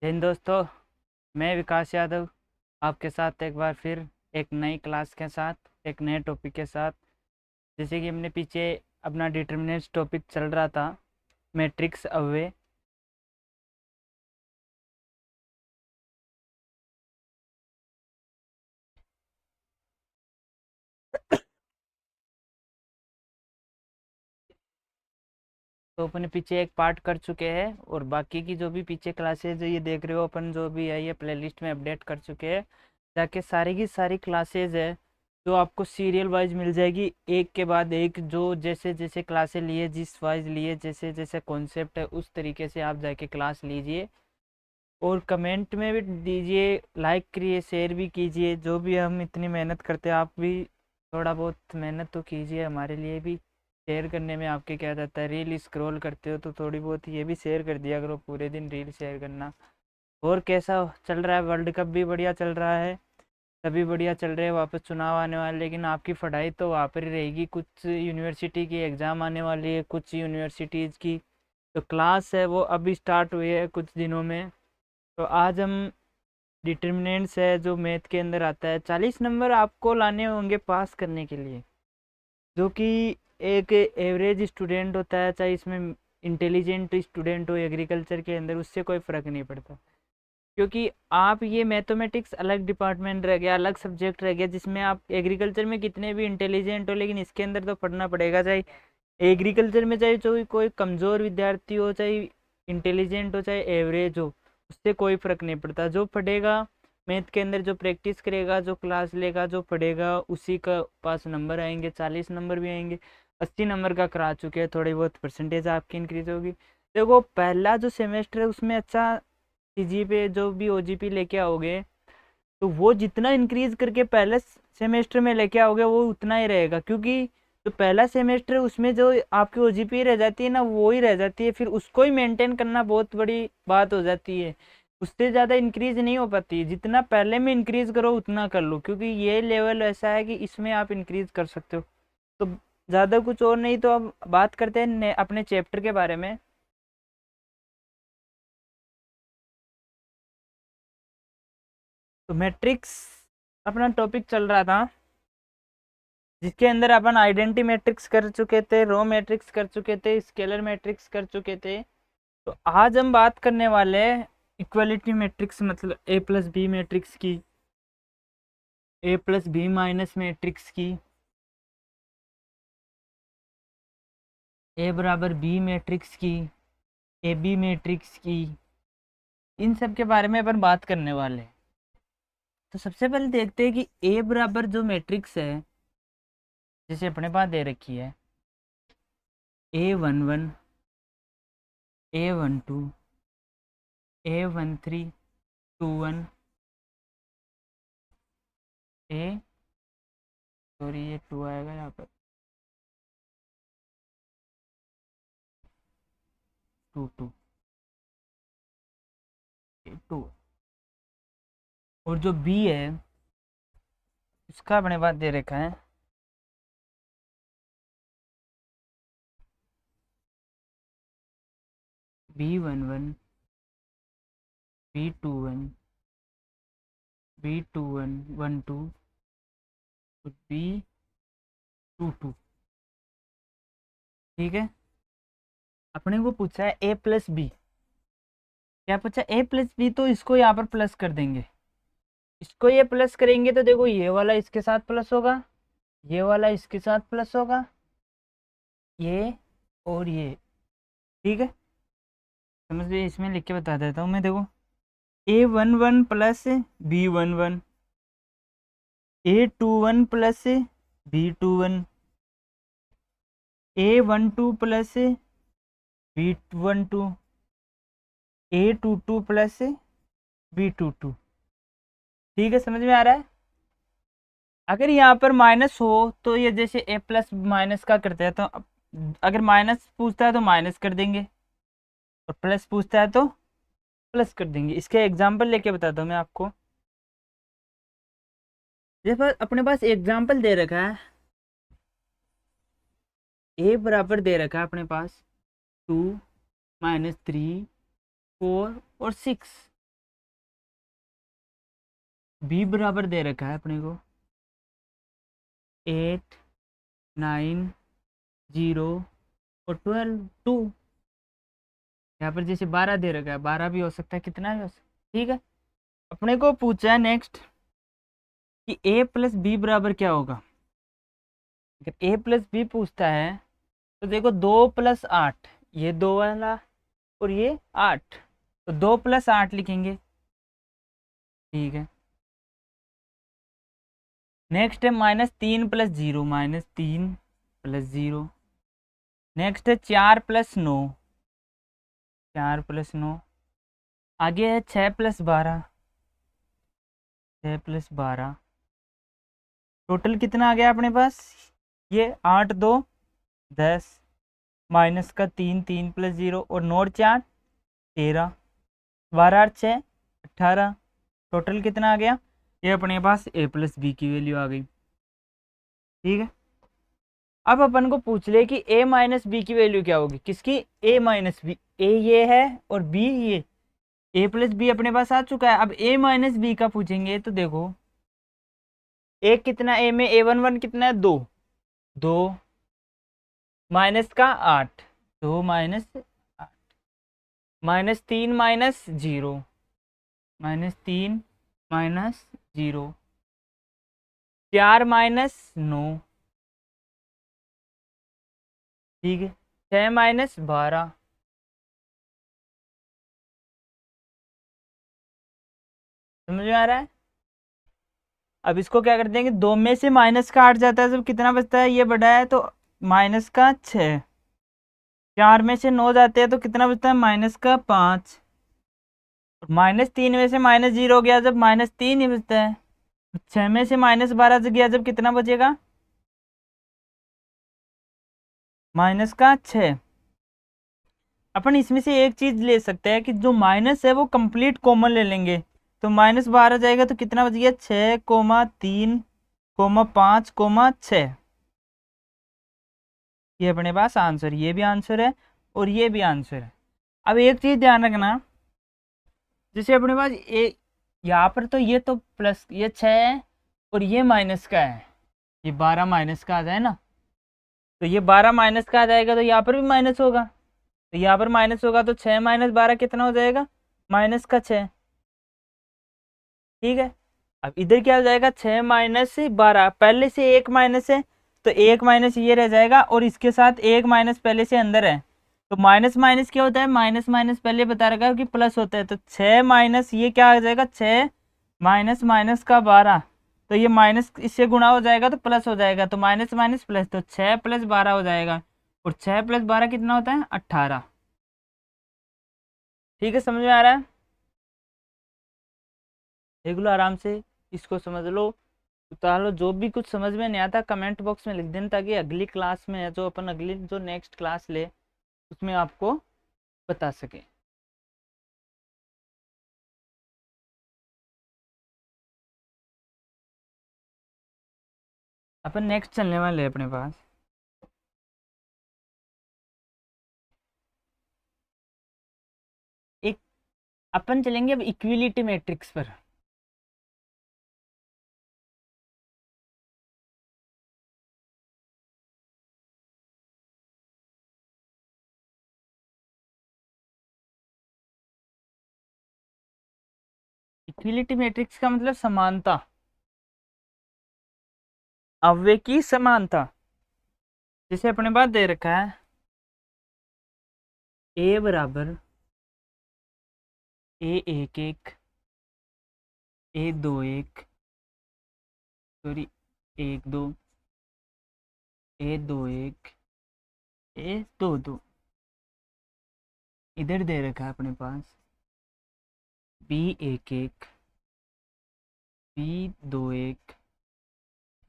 जय हिंद दोस्तों। मैं विकास यादव आपके साथ एक बार फिर एक नई क्लास के साथ एक नए टॉपिक के साथ। जैसे कि हमने पीछे अपना डिटर्मिनेंट्स टॉपिक चल रहा था, मैट्रिक्स अवे। तो अपने पीछे एक पार्ट कर चुके हैं और बाकी की जो भी पीछे क्लासेज ये देख रहे हो अपन, जो भी है ये प्लेलिस्ट में अपडेट कर चुके हैं। जाके सारी की सारी क्लासेज है जो आपको सीरियल वाइज मिल जाएगी, एक के बाद एक, जो जैसे जैसे क्लासेस लिए, जिस वाइज लिए, जैसे जैसे कॉन्सेप्ट है उस तरीके से आप जाके क्लास लीजिए। और कमेंट में भी दीजिए, लाइक करिए, शेयर भी कीजिए। जो भी हम इतनी मेहनत करते हैं, आप भी थोड़ा बहुत मेहनत तो कीजिए हमारे लिए भी। शेयर करने में आपके क्या जाता है, रील स्क्रॉल करते हो तो थोड़ी बहुत ये भी शेयर कर दिया करो, पूरे दिन रील शेयर करना। और कैसा चल रहा है? वर्ल्ड कप भी बढ़िया चल रहा है, सभी बढ़िया चल रहे हैं। वापस चुनाव आने वाले, लेकिन आपकी पढ़ाई तो वहाँ पर ही रहेगी। कुछ यूनिवर्सिटी की एग्ज़ाम आने वाली है, कुछ यूनिवर्सिटीज़ की तो क्लास है वो अभी स्टार्ट हुई है कुछ दिनों में। तो आज हम डिटर्मिनेंट्स है जो मैथ के अंदर आता है, 40 नंबर आपको लाने होंगे पास करने के लिए, जो कि एक एवरेज स्टूडेंट होता है, चाहे इसमें इंटेलिजेंट स्टूडेंट हो एग्रीकल्चर के अंदर, उससे कोई फ़र्क नहीं पड़ता। क्योंकि आप ये मैथमेटिक्स अलग डिपार्टमेंट रह गया, अलग सब्जेक्ट रह गया, जिसमें आप एग्रीकल्चर में कितने भी इंटेलिजेंट हो, लेकिन इसके अंदर तो पढ़ना पड़ेगा। चाहे एग्रीकल्चर में चाहे जो कोई कमज़ोर विद्यार्थी हो, चाहे इंटेलिजेंट हो, चाहे एवरेज हो, उससे कोई फ़र्क नहीं पड़ता। जो पढ़ेगा मैथ के अंदर, जो प्रैक्टिस करेगा, जो क्लास लेगा, जो पढ़ेगा, उसी का पास नंबर आएंगे। 40 नंबर भी आएंगे। 80 नंबर का करा चुके हैं, थोड़ी बहुत परसेंटेज आपकी इंक्रीज होगी। देखो, पहला जो सेमेस्टर है उसमें अच्छा सीजी पे जो भी ओजीपी लेके आओगे, तो वो जितना इंक्रीज करके पहले सेमेस्टर में लेके आओगे वो उतना ही रहेगा। क्योंकि जो पहला सेमेस्टर है उसमें जो आपकी ओजीपी रह जाती है ना, वो ही रह जाती है, फिर उसको ही मेंटेन करना बहुत बड़ी बात हो जाती है। उससे ज़्यादा इंक्रीज नहीं हो पाती। जितना पहले में इंक्रीज करो उतना कर लो, क्योंकि ये लेवल ऐसा है कि इसमें आप इंक्रीज कर सकते हो। तो ज़्यादा कुछ और नहीं, तो अब बात करते हैं अपने चैप्टर के बारे में। तो मैट्रिक्स अपना टॉपिक चल रहा था, जिसके अंदर अपन आइडेंटिटी मैट्रिक्स कर चुके थे, रो मैट्रिक्स कर चुके थे, स्केलर मैट्रिक्स कर चुके थे। तो आज हम बात करने वाले हैं इक्वलिटी मैट्रिक्स, मतलब ए प्लस बी मैट्रिक्स की, ए प्लस बी माइनस मैट्रिक्स की, ए बराबर बी मैट्रिक्स की, ए बी मैट्रिक्स की। इन सब के बारे में अपन बात करने वाले हैं। तो सबसे पहले देखते हैं कि ए बराबर जो मैट्रिक्स है, जैसे अपने पास दे रखी है A11, A12, A13, 21, ए, सॉरी ये 2 आएगा यहाँ पर, 2 2, A2। और जो बी है उसका अपने पास दे रखा है B11, B21, B21, 12 और B22। ठीक है। अपने को पूछा है ए प्लस बी, क्या पूछा? ए प्लस बी, तो इसको यहाँ पर प्लस कर देंगे। इसको ये प्लस करेंगे तो देखो, ये वाला इसके साथ प्लस होगा, ये वाला इसके साथ प्लस होगा, ये और ये। ठीक है, समझ लीजिए। इसमें लिख के बता देता हूँ मैं, देखो A11 plus B11, A21 plus B21, A12 plus B12, A22 plus B22। ठीक है, समझ में आ रहा है? अगर यहाँ पर माइनस हो तो ये जैसे ए प्लस माइनस का करते हैं, तो अगर माइनस पूछता है तो माइनस कर देंगे, और प्लस पूछता है तो प्लस कर देंगे। इसके एग्जाम्पल लेके बताता हूँ मैं आपको। जैसे अपने पास एग्जाम्पल दे रखा है, ए बराबर दे रखा है अपने पास 2, -3, 4 और 6। बी बराबर दे रखा है अपने को 8, 9, 0 और 12, 2। यहाँ पर जैसे 12 दे रखा है, 12 भी हो सकता है, कितना भी हो सकता है। ठीक है, अपने को पूछा है नेक्स्ट कि a प्लस बी बराबर क्या होगा। अगर a प्लस बी पूछता है तो देखो 2 + 8, ये 2 वाला और ये 8, तो 2 + 8 लिखेंगे। ठीक है, नेक्स्ट है -3 + 0, -3 + 0। नेक्स्ट है 4 + 9, 4 + 9। आगे है 6 + 12, 6 + 12। टोटल कितना आ गया अपने पास, ये 8 2 10, माइनस का 3, 3 + 0 और 9 और 4 13, 12 और 6 18। टोटल कितना आ गया, ये अपने पास a + b की वैल्यू आ गई। ठीक है, अब अपन को पूछ ले कि a - b की वैल्यू क्या होगी, किसकी, a - b। a ये है और b ये, a + b अपने पास आ चुका है। अब a - b का पूछेंगे तो देखो a कितना, a में a11 कितना है, 2, 2 माइनस का 8, 2 - 8, -3 - 0, -3 - 0, 4 - 9। ठीक है, 6 - 12। समझ में आ रहा है। अब इसको क्या कर देंगे, 2 में से माइनस का 8 जाता है, जब कितना बचता है, ये बड़ा है तो -6। 4 में से 9 जाते हैं तो कितना बचता है, -5। -3 में से -0 गया जब, -3 ही बचता है। 6 में से -12 गया जब, कितना बचेगा, -6। अपन इसमें से एक चीज ले सकते हैं कि जो माइनस है वो कंप्लीट कॉमन ले लेंगे, तो -12 जाएगा तो कितना बच गया, 6, 3, 5, 6। ये अपने पास आंसर, ये भी आंसर है और ये भी आंसर है। अब एक चीज ध्यान रखना, जैसे अपने पास यहाँ पर तो ये तो प्लस, ये 6 है और ये माइनस का है, ये 12 माइनस का आ जाए ना, तो ये 12 माइनस का आ जाएगा तो यहाँ पर भी माइनस होगा, तो यहाँ पर माइनस होगा तो 6 - 12 कितना हो जाएगा, -6। ठीक है, अब इधर क्या हो जाएगा, 6 - 12, पहले से एक माइनस है तो एक माइनस ये रह जाएगा और इसके साथ एक माइनस पहले से अंदर है, तो माइनस माइनस क्या होता है, माइनस माइनस पहले बता रखा है कि प्लस होता है, तो 6 माइनस ये क्या आ जाएगा, 6 माइनस माइनस का 12, तो ये माइनस इससे गुणा हो जाएगा तो प्लस हो जाएगा, तो माइनस माइनस प्लस, तो 6 + 12 हो जाएगा, और 6 + 12 कितना होता है, 18। ठीक है, समझ में आ रहा है, देख लो आराम से, इसको समझ लो, उतार लो। जो भी कुछ समझ में नहीं आता कमेंट बॉक्स में लिख देना, ताकि अगली क्लास में जो अपन अगली जो नेक्स्ट क्लास ले उसमें आपको बता सके। अपन नेक्स्ट चलने वाले अपने पास एक, अपन चलेंगे अब इक्विलिटी मैट्रिक्स पर। इक्विलिटी मैट्रिक्स का मतलब समानता, अव्यय की समानता। जैसे अपने पास दे रखा है a बराबर a11, a21, sorry a12, a21, a22। इधर दे रखा है अपने पास b11, b21,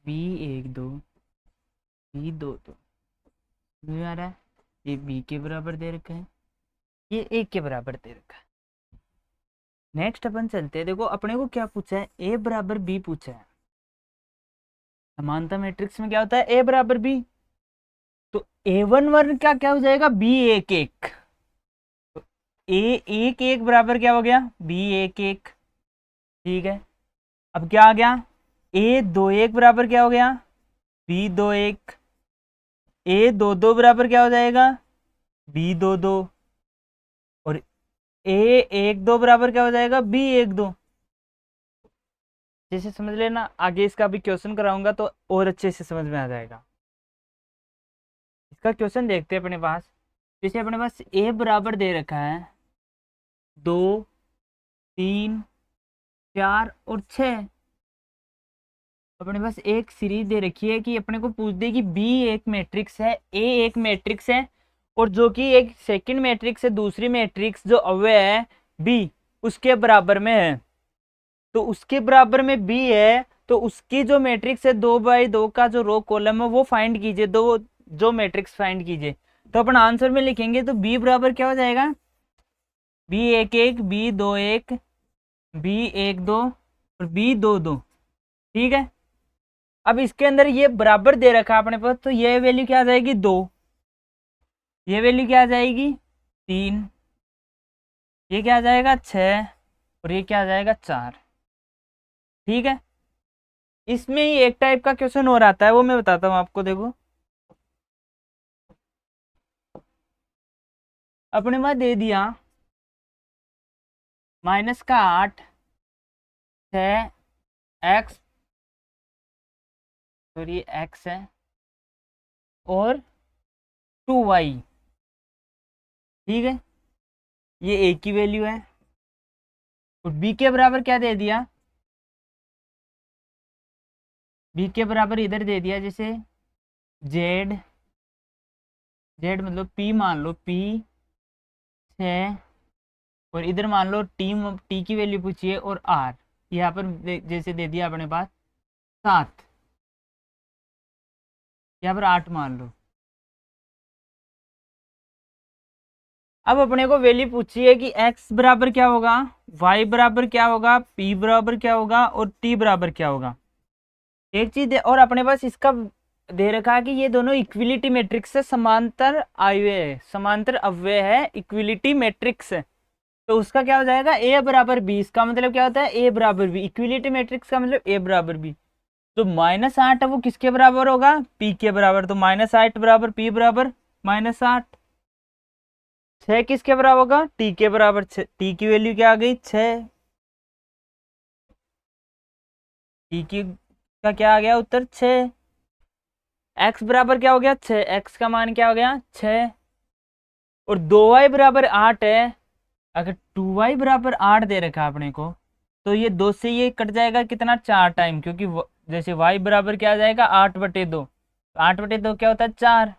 b12, b22। समझ में आ रहा है, ये b के बराबर दे रखा है, ये a के बराबर दे रखा है। नेक्स्ट अपन चलते हैं, देखो अपने को क्या पूछा है, a बराबर b पूछा है। समानता मैट्रिक्स में क्या होता है, a बराबर b, तो a11 का क्या हो जाएगा, b11, तो a11 बराबर क्या हो गया, b11। ठीक है, अब क्या आ गया, ए दो एक बराबर क्या हो गया, बी दो एक, ए दो दो बराबर क्या हो जाएगा, बी दो दो, और ए एक दो बराबर क्या हो जाएगा, बी एक दो। जैसे समझ लेना, आगे इसका भी क्वेश्चन कराऊंगा तो और अच्छे से समझ में आ जाएगा। इसका क्वेश्चन देखते हैं अपने पास। जैसे अपने पास ए बराबर दे रखा है 2 3 4 और 6। अपने पास एक सीरीज दे रखी है कि अपने को पूछ दे कि बी एक मैट्रिक्स है, ए एक मैट्रिक्स है, और जो कि एक सेकंड मैट्रिक्स है, दूसरी मैट्रिक्स जो अव्यय है बी उसके बराबर में है। तो उसके बराबर में बी है, तो उसकी जो मैट्रिक्स है 2x2 का जो रो कॉलम है वो फाइंड कीजिए, दो जो मैट्रिक्स फाइंड कीजिए। तो अपन आंसर में लिखेंगे तो बी बराबर क्या हो जाएगा, बी एक एक, बी दो एक, बी एक दो, और बी दो दो। ठीक है, अब इसके अंदर ये बराबर दे रखा है अपने पास, तो ये वैल्यू क्या आ जाएगी 2, ये वैल्यू क्या आ जाएगी 3, ये क्या आ जाएगा 6, और ये क्या आ जाएगा 4। ठीक है, इसमें ही एक टाइप का क्वेश्चन और आता है, वो मैं बताता हूँ आपको। देखो अपने पास दे दिया -8 6 एक्स, और ये एक्स है, और 2y। ठीक है, ये a की वैल्यू है, और b के बराबर क्या दे दिया, b के बराबर इधर दे दिया जैसे z, z मतलब p मान लो p 6, और इधर मान लो t की वैल्यू पूछिए, और r यहाँ पर जैसे दे दिया अपने पास 7, यहाँ पर 8 मान लो। अब अपने को वैल्यू पूछी है कि x बराबर क्या होगा, y बराबर क्या होगा, p बराबर क्या होगा, और t बराबर क्या होगा। एक चीज और अपने पास इसका दे रखा है कि ये दोनों इक्विलिटी मैट्रिक्स से समांतर अव्यय है, समांतर अव्यय है, इक्विलिटी मैट्रिक्स है। तो उसका क्या हो जाएगा, a बराबर b। इसका मतलब क्या होता है, a बराबर b, इक्विलिटी मैट्रिक्स का मतलब a बराबर b। तो -8 है वो किसके बराबर होगा, p के बराबर। तो -8 बराबर p बराबर -8। 6 किसके बराबर होगा, t के बराबर। t की वैल्यू क्या आ गई 6, t की का क्या आ गया उत्तर 6। x बराबर क्या हो गया 6, x का मान क्या हो गया 6, और 2y बराबर 8 है। अगर 2y बराबर 8 दे रखा है अपने को, तो ये 2 से ये कट जाएगा कितना 4 टाइम, क्योंकि जैसे y बराबर क्या आ जाएगा 8/2, 8/2 क्या होता है 4।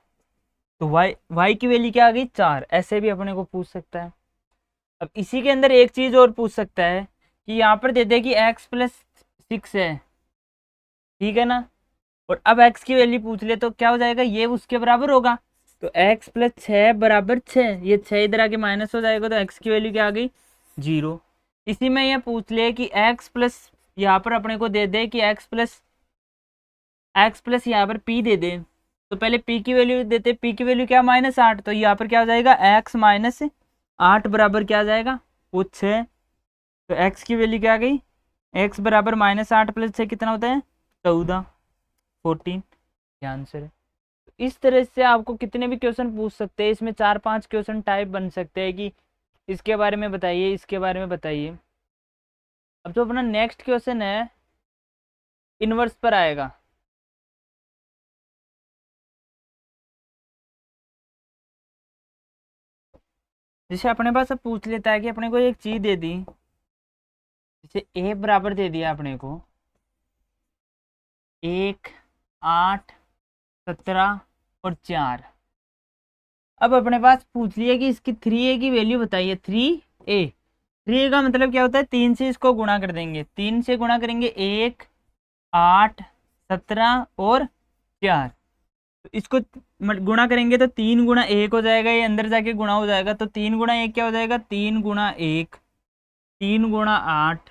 तो y की वैल्यू क्या आ गई 4। ऐसे भी अपने को पूछ सकता है। अब इसी के अंदर एक चीज और पूछ सकता है कि यहाँ पर दे दे कि x+6 है, ठीक है ना, और अब x की वैल्यू पूछ ले तो क्या हो जाएगा, ये उसके बराबर होगा। तो x+6 बराबर 6, ये 6 इधर आके माइनस हो जाएगा, तो x की वैल्यू क्या आ गई 0। इसी में ये पूछ ले कि x प्लस, यहाँ पर अपने को दे दे कि x प्लस यहाँ पर p दे दे। तो पहले p की वैल्यू देते, p की वैल्यू क्या -8, तो यहाँ पर क्या हो जाएगा x-8 बराबर क्या आ जाएगा वो 6। तो x की वैल्यू क्या आ गई, x बराबर -8 + 6 कितना होता है 14, 14। ये आंसर है। इस तरह से आपको कितने भी क्वेश्चन पूछ सकते हैं, इसमें 4-5 क्वेश्चन टाइप बन सकते हैं कि इसके बारे में बताइए, इसके बारे में बताइए। अब जो अपना नेक्स्ट क्वेश्चन है इनवर्स पर आएगा। जैसे अपने पास अब पूछ लेता है कि अपने को एक चीज दे दी, जैसे a बराबर दे दिया अपने को 1 8 17 और 4। अब अपने पास पूछ लिया कि इसकी 3a की वैल्यू बताइए। 3a का मतलब क्या होता है, 3 से इसको गुणा कर देंगे, 3 से गुणा करेंगे 1 8 17 और 4। तो इसको गुणा करेंगे तो 3 गुणा 1 हो जाएगा, ये अंदर जाके गुणा हो जाएगा। तो 3 गुणा 1 क्या हो जाएगा, 3 गुणा 1, 3 गुणा 8,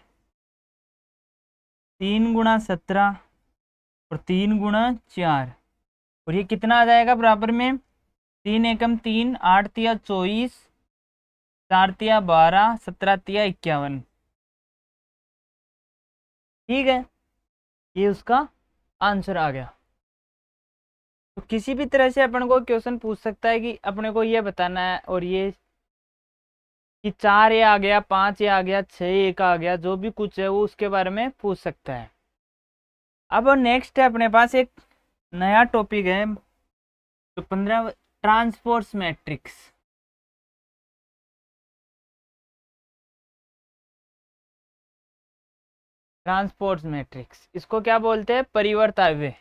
3 गुणा 17 और 3 गुणा 4। और ये कितना आ जाएगा बराबर में, 3 एकम 3, 8 तिया 24, 4 तिया 12, 17 तिया 51। ठीक है, ये उसका आंसर आ गया। तो किसी भी तरह से अपन को क्वेश्चन पूछ सकता है कि अपने को ये बताना है, और ये कि 4 ए आ गया, 5 ए आ गया, 6 ए का आ गया, जो भी कुछ है वो उसके बारे में पूछ सकता है। अब नेक्स्ट है अपने पास एक नया टॉपिक है, तो 15 ट्रांसपोर्स मैट्रिक्स। ट्रांसपोर्ट मैट्रिक्स, इसको क्या बोलते हैं? परिवर्तव्य।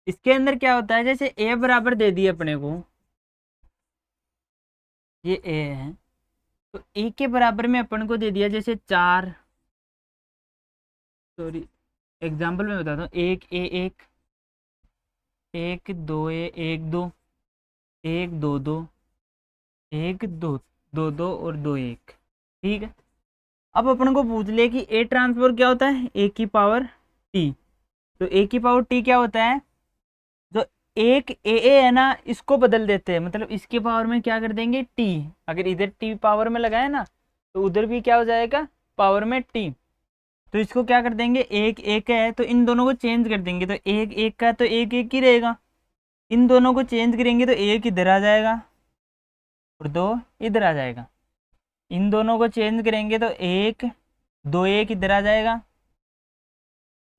इसके अंदर क्या होता है, जैसे ए बराबर दे दिए अपने को, ये ए है, तो ए के बराबर में अपन को दे दिया जैसे 4, सॉरी एग्जाम्पल में बताता हूँ, 1 ए 1, 1 2 ए 1 2, 1 2 2, 1 2 2 2 और 2 1। ठीक है, अब अपन को पूछ ले कि ए ट्रांसफर क्या होता है, ए की पावर टी। तो ए की पावर टी क्या होता है, जो एक ए है ना, इसको बदल देते हैं, मतलब इसके पावर में क्या कर देंगे, टी। अगर इधर टी पावर में लगाए ना, तो उधर भी क्या हो जाएगा, पावर में टी। तो इसको क्या कर देंगे, एक एक है तो इन दोनों को चेंज कर देंगे, तो एक एक का तो एक एक ही रहेगा। इन दोनों को चेंज करेंगे तो एक इधर आ जाएगा और 2 इधर आ जाएगा। इन दोनों को चेंज करेंगे तो एक 2 एक इधर आ जाएगा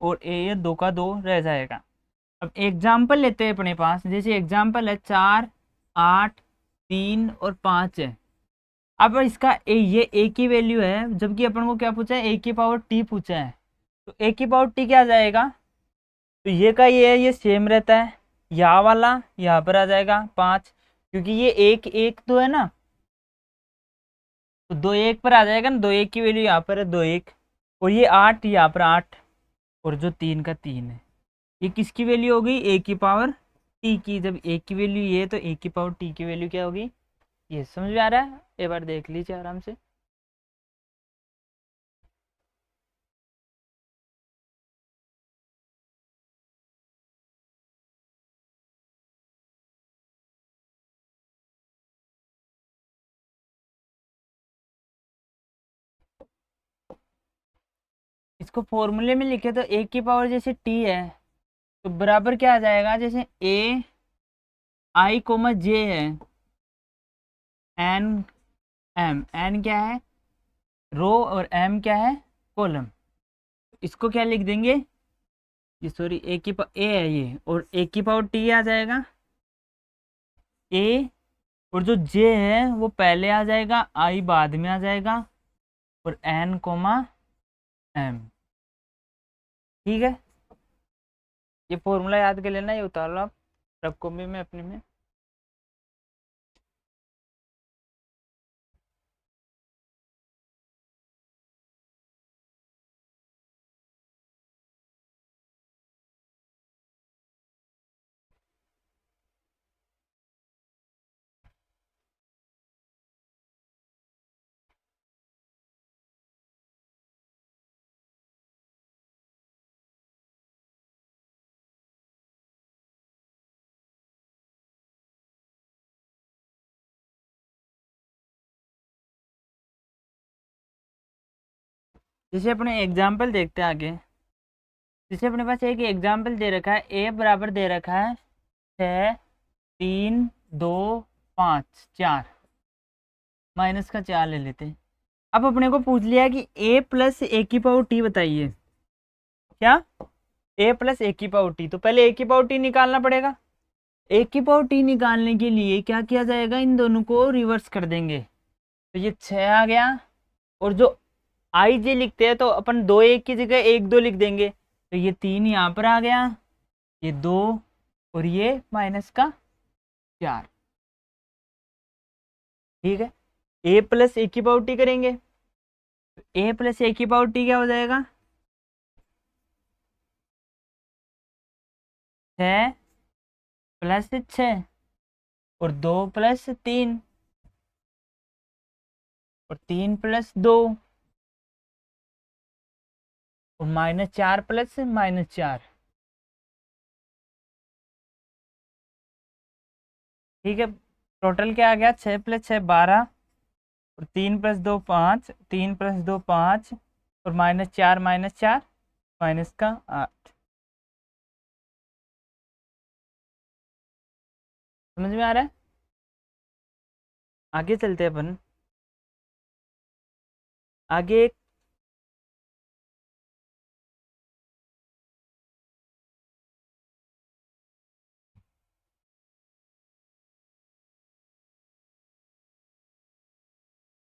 और ए 2 का 2 रह जाएगा। अब एग्जाम्पल लेते हैं अपने पास, जैसे एग्जाम्पल है 4 8 3 और 5 है। अब इसका ये ए की वैल्यू है, जबकि अपन को क्या पूछा है, ए की पावर टी पूछा है। तो ए की पावर टी क्या आ जाएगा, तो ये का ये सेम रहता है, यहाँ वाला यहाँ पर आ जाएगा 5, क्योंकि ये एक एक तो है ना, तो 2 एक पर आ जाएगा ना, 2 एक की वैल्यू यहाँ पर है 2 एक, और ये 8 यहाँ पर 8, और जो 3 का 3 है, ये किसकी वैल्यू हो गई, ए की पावर टी की। जब ए की वैल्यू ये, तो ए की पावर टी की वैल्यू क्या होगी, ये समझ में आ रहा है, एक बार देख लीजिए आराम से। इसको फॉर्मूले में लिखे तो ए की पावर जैसे टी है, तो बराबर क्या आ जाएगा, जैसे ए आई कोमा जे है, एन एम, एन क्या है रो और एम क्या है कॉलम। इसको क्या लिख देंगे, ये सॉरी ए की पावर ए है ये, और ए की पावर टी आ जाएगा ए, और जो जे है वो पहले आ जाएगा, आई बाद में आ जाएगा, और एन कोमा एम। ठीक है, ये फॉर्मूला याद कर लेना, ये उतार लो आप रफ कॉपी में अपने में। जैसे अपने एग्जाम्पल देखते हैं आगे, जैसे अपने पास एक एग्जाम्पल दे रखा है, ए बराबर दे रखा है 6 3 2 5 4, माइनस का 4 ले लेते हैं। अब अपने को पूछ लिया कि ए प्लस ए की पावर टी बताइए, क्या ए प्लस ए की पावर टी, तो पहले ए की पावर टी निकालना पड़ेगा। ए की पावर टी निकालने के लिए क्या किया जाएगा, इन दोनों को रिवर्स कर देंगे, तो ये 6 आ गया, और जो आई जे लिखते हैं तो अपन 2 1 की जगह 1 2 लिख देंगे, तो ये 3 यहाँ पर आ गया, ये 2, और ये माइनस का 4। ठीक है, ए प्लस ए की पावर टी करेंगे, ए प्लस ए की पावर टी क्या हो जाएगा, 6 प्लस 6 और 2 प्लस 3 और 3 प्लस 2, और -4 प्लस -4, ठीक है। टोटल क्या आ गया, 6 प्लस 6 12, और 3 प्लस 2 5, 3 प्लस 2 5, और -4 -4 माइनस का 8। समझ में आ रहा है? आगे चलते हैं अपन। आगे एक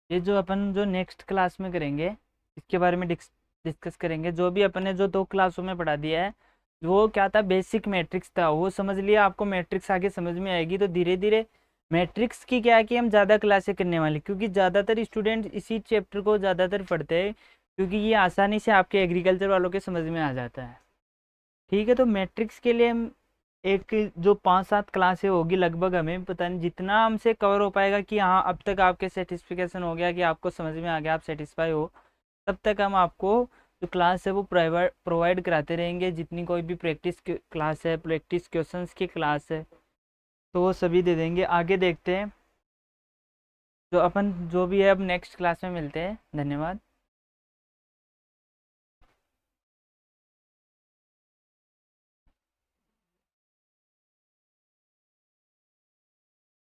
ये जो अपन जो नेक्स्ट क्लास में करेंगे, इसके बारे में डिस्कस करेंगे। जो भी अपन ने जो 2 क्लासों में पढ़ा दिया है, वो क्या था, बेसिक मैट्रिक्स था, वो समझ लिया। आपको मैट्रिक्स आगे समझ में आएगी तो धीरे धीरे मैट्रिक्स की क्या है कि हम ज़्यादा क्लासें करने वाले, क्योंकि ज़्यादातर स्टूडेंट इसी चैप्टर को ज़्यादातर पढ़ते हैं, क्योंकि ये आसानी से आपके एग्रीकल्चर वालों के समझ में आ जाता है। ठीक है, तो मैट्रिक्स के लिए हम एक जो 5-7 क्लासें होगी लगभग, हमें पता नहीं जितना हमसे कवर हो पाएगा कि हाँ अब तक आपके सेटिस्फिकेशन हो गया कि आपको समझ में आ गया, आप सेटिस्फाई हो, तब तक हम आपको जो क्लास है वो प्रोवाइड कराते रहेंगे। जितनी कोई भी प्रैक्टिस क्लास है, प्रैक्टिस क्वेश्चंस की क्लास है, तो वो सभी दे देंगे। आगे देखते हैं जो अपन जो भी है, अब नेक्स्ट क्लास में मिलते हैं। धन्यवाद।